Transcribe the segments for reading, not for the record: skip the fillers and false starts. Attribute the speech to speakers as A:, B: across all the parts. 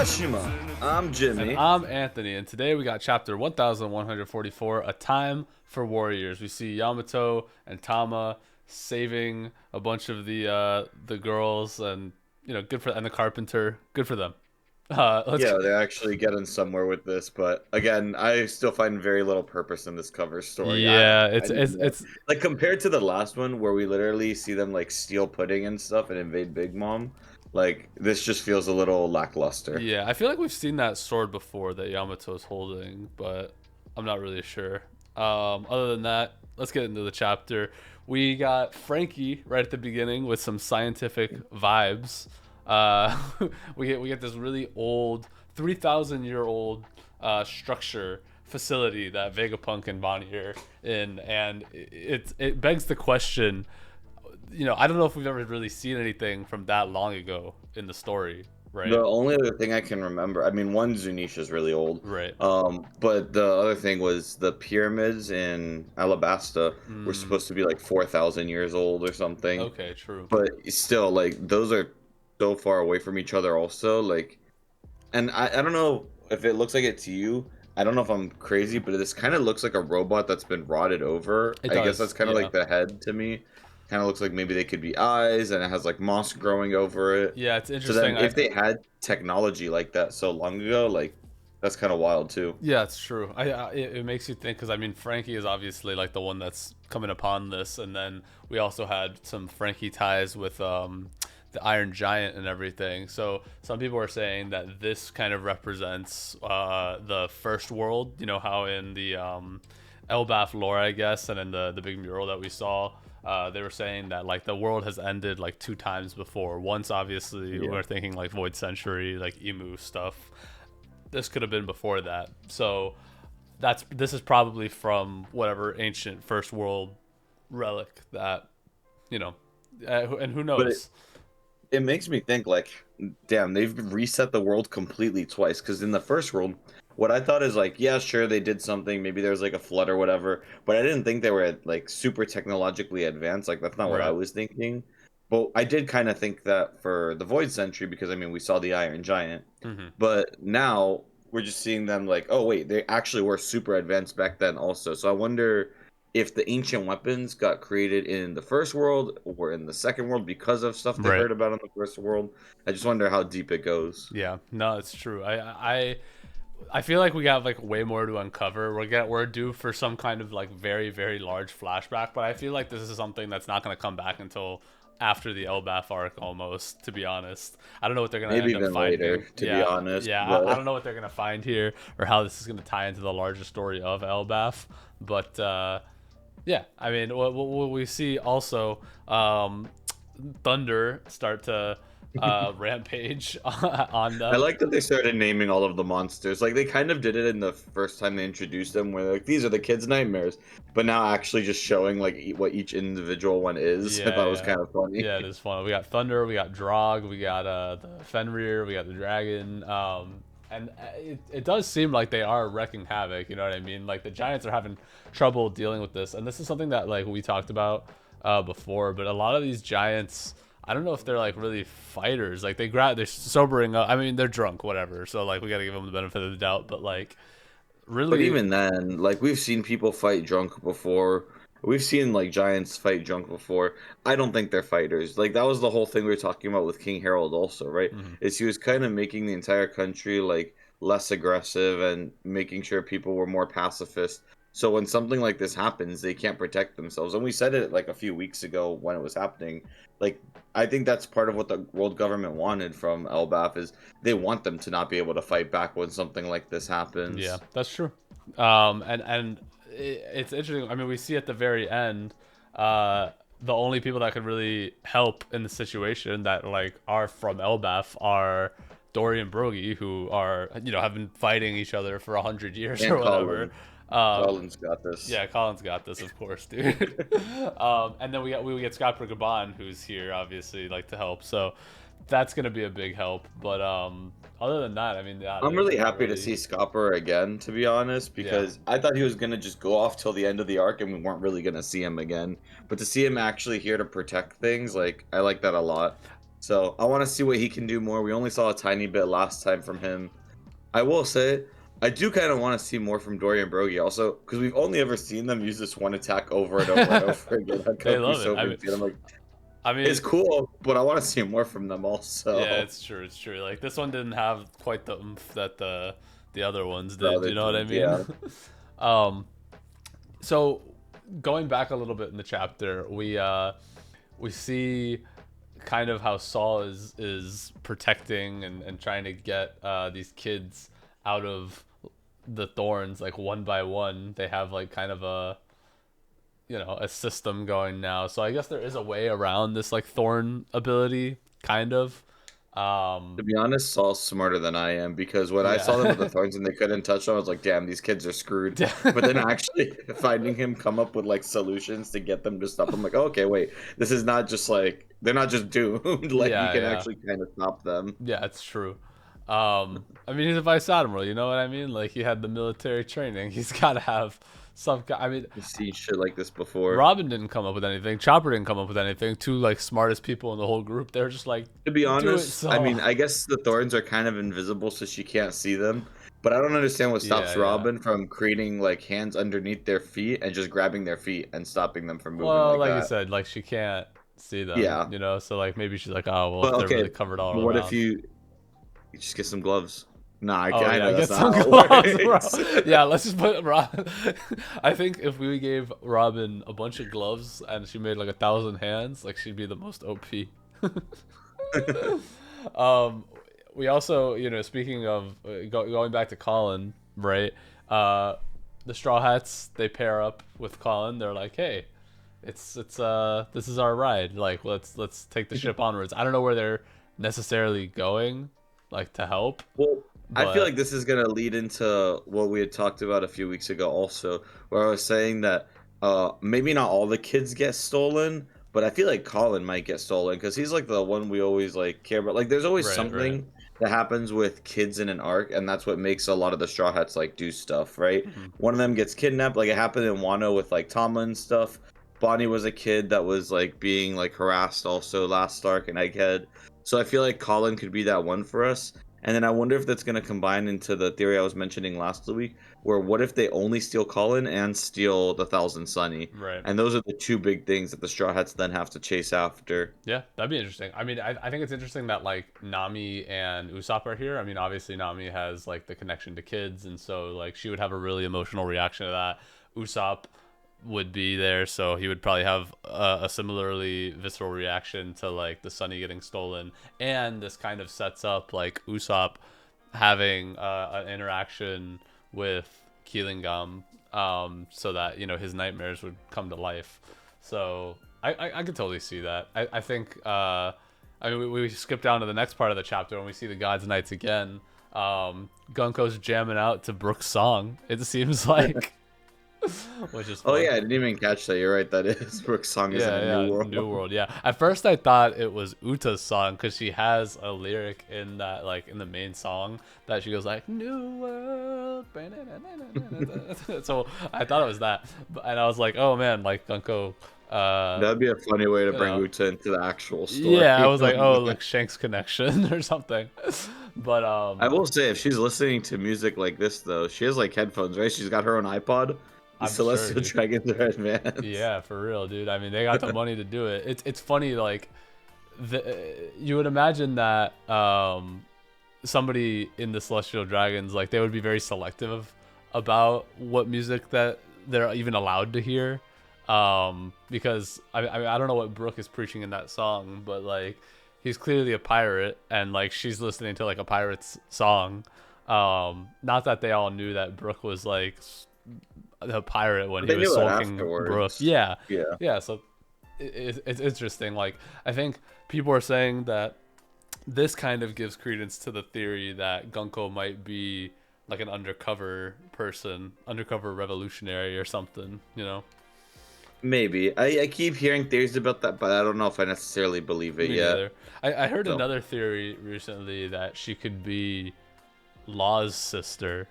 A: Onigashima. I'm
B: And
A: Jimmy.
B: I'm Anthony, and today we got chapter 1144, A Time for Warriors. We see Yamato and Tama saving a bunch of the girls, and good for, and the carpenter, good for them. Let's
A: Yeah, they're actually getting somewhere with this, but again, I still find very little purpose in this cover story.
B: Yeah,
A: I need more.
B: it's
A: Like compared to the last one where we literally see them like steal pudding and stuff and invade Big Mom, like this just feels a little lackluster.
B: yeah. I feel like we've seen that sword before that Yamato's holding, but I'm not really sure. Other than that, let's get into the chapter. We got Frankie right at the beginning with some scientific vibes. Uh, we get this really old, 3,000-year-old structure facility that Vegapunk and Bonnie are in, and it begs the question. I don't know if we've ever really seen anything from that long ago in the story,
A: The
B: right?
A: only other thing I can remember, I mean, one Zunisha's really old,
B: Right.
A: but the other thing was the pyramids in Alabasta were
B: Mm,
A: supposed to be like 4,000 years old or something.
B: okay, true.
A: But still, like those are so far away from each other also, like, and I don't know if it looks like it to you. I don't know if I'm crazy, but this kind of looks like a robot that's been rotted over.
B: It
A: I guess
B: does,
A: that's kind of
B: yeah.
A: like the head to me. Kind of looks like maybe they could be eyes, and it has like moss growing over it.
B: Yeah, it's
A: So
B: interesting.
A: then if they had technology like that so long ago, like that's kind of wild too.
B: Yeah, it's true. It makes you think, because I mean Frankie is obviously like the one that's coming upon this, and then we also had some Frankie ties with the Iron Giant and everything. So some people are saying that this kind of represents the first world. You know how in the Elbaf lore, I guess, and in the big mural that we saw. They were saying that like the world has ended like two times before. Once, obviously,
A: Yeah.
B: we're thinking like Void Century, like Emu stuff. This could have been before that. So this is probably from whatever ancient first world relic that you know, and who
A: But
B: knows?
A: it makes me think like, damn, they've reset the world completely twice. Because in the first world, what I thought is like, yeah, sure, they did something. Maybe there was like a flood or whatever, but I didn't think they were like super technologically advanced. Like that's not what I
B: Right.
A: was thinking. But I did kind of think that for the Void Century, because I mean, we saw the Iron Giant,
B: Hmm.
A: but now we're just seeing them like, oh wait, they actually were super advanced back then also. So I wonder if the ancient weapons got created in the first world or in the second world because of stuff they
B: Right.
A: heard about in the first world. I just wonder how deep it goes.
B: Yeah. No, it's true. I feel like we got like way more to uncover. We're due for some kind of like very very large flashback, but I feel like this is something that's not going to come back until after the Elbaf arc almost, to be honest. I don't know what they're going to
A: Maybe
B: end up
A: even
B: finding.
A: later, to be
B: Yeah.
A: honest.
B: Yeah, I
A: But
B: don't know what they're going to find here or how this is going to tie into the larger story of Elbaf, but yeah, I mean, what we see also, Thunder start to rampage on
A: I
B: them.
A: like that they started naming all of the monsters. Like they kind of did it in the first time they introduced them, where like these are the kids' nightmares. But now actually just showing like what each individual one is, I
B: Yeah,
A: thought was
B: yeah,
A: kind of funny.
B: yeah. It is fun. We got Thunder, we got Drog, we got the Fenrir, we got the Dragon. And it does seem like they are wrecking havoc. You know what I mean? Like the Giants are having trouble dealing with this, and this is something that like we talked about before. But a lot of these Giants, I don't know if they're like really fighters. Like they're sobering up. I mean, they're drunk, whatever. So like we got to give them the benefit of the doubt. But like
A: But
B: really,
A: even then, like we've seen people fight drunk before. We've seen like giants fight drunk before. I don't think they're fighters. Like that was the whole thing we were talking about with King Harold also, right?
B: mhm,
A: Is he was kind of making the entire country like less aggressive and making sure people were more pacifist. So when something like this happens, they can't protect themselves. And we said it like a few weeks ago when it was happening. Like I think that's part of what the world government wanted from Elbaf is they want them to not be able to fight back when something like this
B: yeah,
A: happens.
B: that's true. And it's interesting. I mean, we see at the very end, the only people that could really help in the situation that like are from Elbaf are Dory and Brogy, who are have been fighting each other for 100 years or
A: And
B: whatever.
A: Colin.
B: Um,
A: Colin's got this.
B: yeah, Colin's got this, of course, dude. And then we get Scott Gaban, who's here, obviously, like to help. So that's gonna be a big help. But other than that, I mean, yeah,
A: I'm really
B: they're not
A: happy to
B: really.
A: see Scopper again, to be honest,
B: Yeah.
A: because I thought he was gonna just go off till the end of the arc and we weren't really gonna see him again. But to see him actually here to protect things, like I like that a lot. So I want to see what he can do more. We only saw a tiny bit last time from him. I will say, I do kind of want to see more from Dorian Brogy also, because we've only ever seen them use this one attack over and over and over again on
B: They
A: Goku
B: love it. I mean,
A: Sobe. And I'm like,
B: I mean,
A: it's cool, but I want to see more from them
B: yeah,
A: also.
B: it's true. It's true. Like this one didn't have quite the oomph that the other ones
A: The
B: did.
A: other
B: You know what I
A: teams,
B: mean?
A: yeah.
B: um, so going back a little bit in the chapter, we see kind of how Saul is protecting and trying to get these kids out of the thorns like one by one. They have like kind of a system going now. So I guess there is a way around this like thorn ability, kind of.
A: To
B: Um,
A: be honest, Saul's smarter than I am because when I saw them with the
B: yeah.
A: thorns and they couldn't touch them, I was like, damn, these kids are screwed. But then actually finding him come up with like solutions to get them to stop, I'm like, oh, okay, wait, this is not just like they're not just doomed. Like you
B: Yeah,
A: can
B: yeah.
A: actually kind of stop them.
B: Yeah, it's true. I mean, he's a vice admiral. You know what I mean? Like he had the military training. He's got to have some. I mean,
A: You've seen shit like this before.
B: Robin didn't come up with anything. Chopper didn't come up with anything. Two like smartest people in the whole group. They're just like,
A: To be
B: do it,
A: honest, I
B: Saul.
A: mean, I guess the thorns are kind of invisible, so she can't see them. But I don't understand what
B: Yeah,
A: stops
B: yeah.
A: Robin from creating like hands underneath their feet and just grabbing their feet and stopping them from moving
B: Well,
A: like
B: like you
A: that.
B: said, like she can't see them.
A: Yeah.
B: You know, so like maybe she's like, oh well,
A: But
B: if they're
A: okay,
B: really covered all
A: but what if
B: around.
A: you just get some gloves? Nah,
B: Oh
A: I
B: yeah,
A: know that's
B: get
A: not
B: some
A: how
B: gloves,
A: it
B: bro.
A: works.
B: Yeah, let's just put Robin. I think if we gave Robin a bunch of gloves and she made like 1,000 hands, like she'd be the most OP. um, we also, speaking of going back to Colin, right? Uh, the Straw Hats they pair up with Colin. They're like, hey, it's this is our ride. Like let's take the ship onwards. I don't know where they're necessarily going, like to help,
A: Well, I feel
B: but
A: like this is gonna lead into what we had talked about a few weeks ago, also, where I was saying that maybe not all the kids get stolen, but I feel like Colin might get stolen because he's like the one we always like care about. Like, there's always
B: right, right.
A: something that happens with kids in an arc, and that's what makes a lot of the Straw Hats like do stuff, right?
B: Mhm.
A: One of them gets kidnapped, like it happened in Wano with like Tama and stuff. Bonnie was a kid that was like being like harassed also last arc and Egghead. So I feel like Colin could be that one for us. And then I wonder if that's going to combine into the theory I was mentioning last week, where what if they only steal Colin and steal the Thousand Sunny?
B: Right.
A: And those are the two big things that the Straw Hats then have to chase after.
B: Yeah, that'd be interesting. I mean, I think it's interesting that like Nami and Usopp are here. I mean, obviously Nami has like the connection to kids, and so like she would have a really emotional reaction to that. Usopp would be there, so he would probably have a similarly visceral reaction to like the Sunny getting stolen. And this kind of sets up like Usopp having an interaction with Keelingam, so that his nightmares would come to life. So I could totally see that. I think I mean we skip down to the next part of the chapter when we see the Gods Knights again. Gunko's jamming out to Brook's song. It seems like, which is
A: Oh
B: fun.
A: yeah, I didn't even catch that. You're right. That is Brooke's song is in
B: Yeah,
A: a new
B: yeah,
A: world.
B: New World. Yeah. At first, I thought it was Uta's song because she has a lyric in that, like in the main song, that she goes like "New World." So I thought it was that, and I was like, "Oh man, like Gunko."
A: That'd be a funny way to
B: You
A: bring
B: know,
A: Uta into the actual
B: yeah, I
A: story.
B: was like, "Oh, like Shank's connection or something," but
A: I will say, if she's listening to music like this, though, she has like headphones, right? She's got her own iPod. The
B: I'm sure,
A: Celestial
B: dude.
A: Dragons are advanced.
B: Yeah, for real, dude. I mean, they got the money to do it. It's funny, like you would imagine that somebody in the Celestial Dragons, like they would be very selective about what music that they're even allowed to hear, because I don't know what Brooke is preaching in that song, but like he's clearly a pirate, and like she's listening to like a pirate's song. Not that they all knew that Brooke was like the pirate when
A: But
B: he
A: they
B: was
A: knew it
B: sulking Brooke.
A: afterwards.
B: Yeah,
A: Yeah.
B: yeah. So it's interesting. Like I think people are saying that this kind of gives credence to the theory that Gunko might be like an undercover person, undercover revolutionary or something.
A: Maybe. I keep hearing theories about that, but I don't know if I necessarily believe it
B: Me
A: yet.
B: neither. I heard
A: So,
B: another theory recently that she could be Law's sister.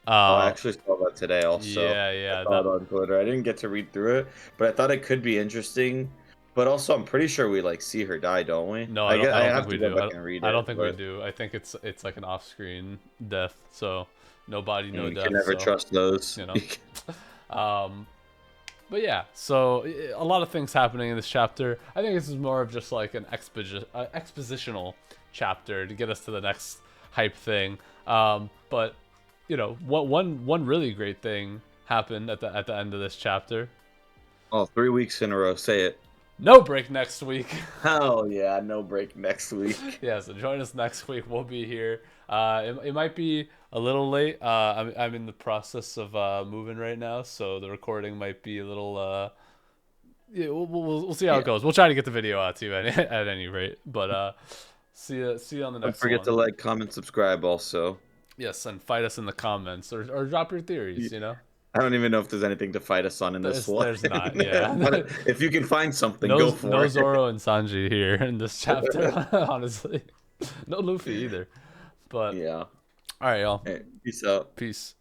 A: oh, I
B: Uh,
A: actually saw that today also.
B: yeah,
A: I
B: yeah.
A: saw it
B: That
A: on Twitter. I didn't get to read through it, but I thought it could be interesting But also, I'm pretty sure we like see her die, don't we?
B: No,
A: I
B: I don't think
A: have to
B: we
A: go
B: do.
A: back and read
B: I
A: it,
B: don't think we
A: but
B: do. I think it's like an off-screen death. So no body, no
A: you can
B: death.
A: never
B: So
A: trust those.
B: you know. Um, but yeah, so a lot of things happening in this chapter. I think this is more of just like an expositional chapter to get us to the next hype thing. But you know, one really great thing happened at the end of this chapter.
A: Oh, 3 weeks in a row. Say it.
B: No break next week.
A: Hell yeah, no break next week.
B: Yeah, so join us next week. We'll be here. It might be a little late. I'm in the process of moving right now, so the recording might be a little. Yeah, we'll see how it
A: Yeah.
B: goes. We'll try to get the video out to you at any rate. But see you on the
A: Don't
B: next
A: forget to
B: one.
A: like, comment, subscribe also.
B: Yes, and fight us in the comments or drop your theories. You know,
A: I don't even know if there's anything to fight us on in this one.
B: there's not. Yeah,
A: But if you can find something,
B: no
A: go for
B: no
A: it.
B: Zoro and Sanji here in this chapter. Honestly, no Luffy either. But
A: Yeah.
B: all right, y'all.
A: Hey, peace out.
B: Peace.